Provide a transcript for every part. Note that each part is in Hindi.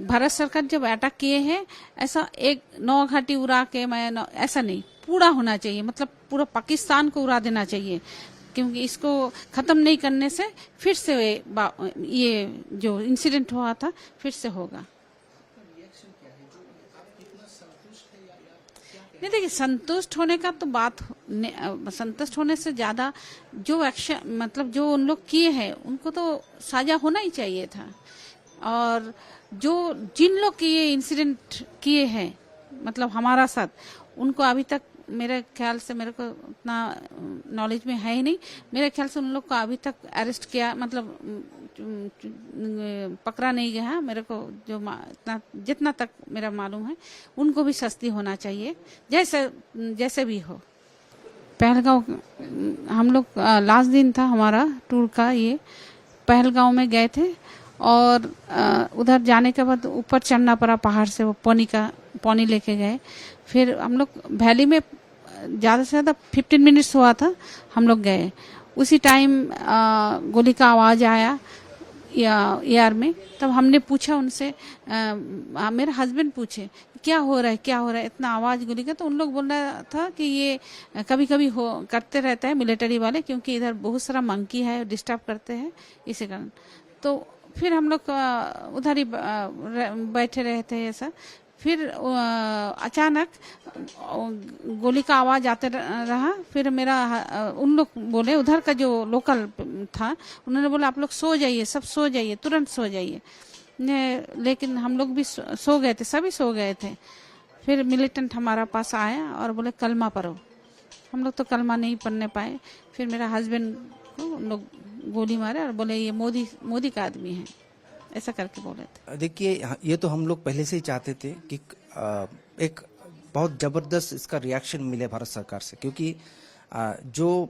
भारत सरकार जब अटैक किए हैं, ऐसा एक 9 घाटी उड़ा के ऐसा नहीं, पूरा होना चाहिए, मतलब पूरा पाकिस्तान को उड़ा देना चाहिए, क्योंकि इसको खत्म नहीं करने से फिर से ये जो इंसिडेंट हुआ था फिर से होगा। नहीं, देखिए, संतुष्ट होने का तो संतुष्ट होने से ज्यादा जो एक्शन, मतलब जो उन लोग किए हैं उनको तो साजा होना ही चाहिए था। और जिन लोग की ये इंसिडेंट किए हैं, मतलब हमारा साथ, उनको अभी तक मेरे ख्याल से, मेरे को उतना नॉलेज में है ही नहीं, मेरे ख्याल से उन लोग को अभी तक अरेस्ट किया, मतलब पकड़ा नहीं गया। मेरे को जो जितना तक मेरा मालूम है, उनको भी सस्ती होना चाहिए, जैसे भी हो। पहलगांव हम लोग लास्ट दिन था हमारा टूर का, ये पहलगांव में गए थे, और उधर जाने के बाद ऊपर चढ़ना पड़ा पहाड़ से, वो पानी लेके गए। फिर हम लोग वैली में ज़्यादा से ज़्यादा 15 मिनट्स हुआ था, हम लोग गए। उसी टाइम गोली का आवाज़ आया एयर में। तब हमने पूछा उनसे, मेरे हस्बैंड पूछे क्या हो रहा है इतना आवाज़ गोली का। तो उन लोग बोल रहा था कि ये कभी कभी करते रहता है मिलिट्री वाले, क्योंकि इधर बहुत सारा मंकी है, डिस्टर्ब करते हैं, इसी कारण। तो फिर हम लोग उधर ही बैठे रहे थे ऐसा। फिर अचानक गोली का आवाज आते रहा। फिर उन लोग बोले, उधर का जो लोकल था, उन्होंने बोला आप लोग सो जाइए, सब सो जाइए, तुरंत सो जाइए। लेकिन हम लोग भी सो गए थे, सभी सो गए थे। फिर मिलिटेंट हमारा पास आया और बोले कलमा पढ़ो। हम लोग तो कलमा नहीं पढ़ने पाए। फिर मेरा हस्बैंड को उन लोग गोली मारे और बोले ये मोदी का आदमी है, ऐसा करके बोले थे। देखिए, ये तो हम लोग पहले से ही चाहते थे कि एक बहुत जबरदस्त इसका रिएक्शन मिले भारत सरकार से, क्योंकि जो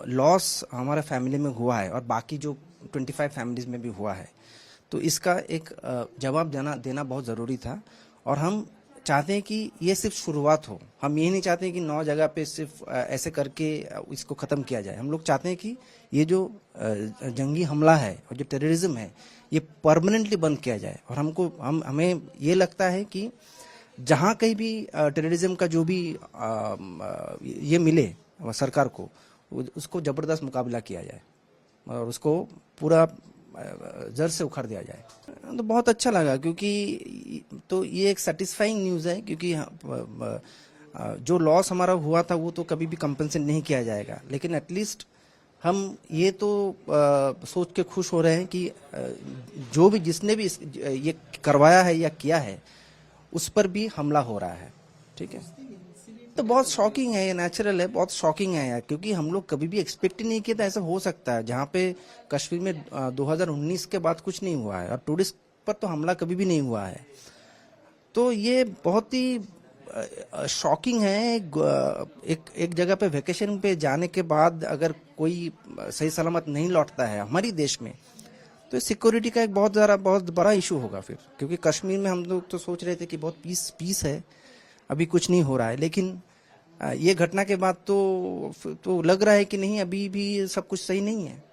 लॉस हमारे फैमिली में हुआ है और बाकी जो 25 फैमिलीज में भी हुआ है, तो इसका एक जवाब देना बहुत ज़रूरी था। और हम चाहते हैं कि ये सिर्फ शुरुआत हो। हम ये नहीं चाहते हैं कि 9 जगह पे सिर्फ ऐसे करके इसको ख़त्म किया जाए। हम लोग चाहते हैं कि ये जो जंगी हमला है और जो टेररिज्म है, ये परमानेंटली बंद किया जाए। और हमें ये लगता है कि जहाँ कहीं भी टेररिज्म का जो भी ये मिले सरकार को, उसको ज़बरदस्त मुकाबला किया जाए और उसको पूरा जड़ से उखाड़ दिया जाए। तो बहुत अच्छा लगा, क्योंकि तो ये एक सेटिस्फाइंग न्यूज़ है, क्योंकि जो लॉस हमारा हुआ था वो तो कभी भी कंपनसेट नहीं किया जाएगा, लेकिन एटलीस्ट हम ये तो सोच के खुश हो रहे हैं कि जो भी जिसने भी ये करवाया है या किया है, उस पर भी हमला हो रहा है। ठीक है, तो बहुत शॉकिंग है, ये नेचुरल है, बहुत शॉकिंग है यार, क्योंकि हम लोग कभी भी एक्सपेक्ट ही नहीं किया था ऐसा हो सकता है। जहाँ पे कश्मीर में 2019 के बाद कुछ नहीं हुआ है और टूरिस्ट पर तो हमला कभी भी नहीं हुआ है। तो ये बहुत ही शॉकिंग है। एक जगह पे वेकेशन पे जाने के बाद अगर कोई सही सलामत नहीं लौटता है हमारी देश में, तो सिक्योरिटी का एक बहुत बड़ा इशू होगा फिर। क्योंकि कश्मीर में हम लोग तो सोच रहे थे कि बहुत पीस है, अभी कुछ नहीं हो रहा है, लेकिन ये घटना के बाद तो लग रहा है कि नहीं, अभी भी सब कुछ सही नहीं है।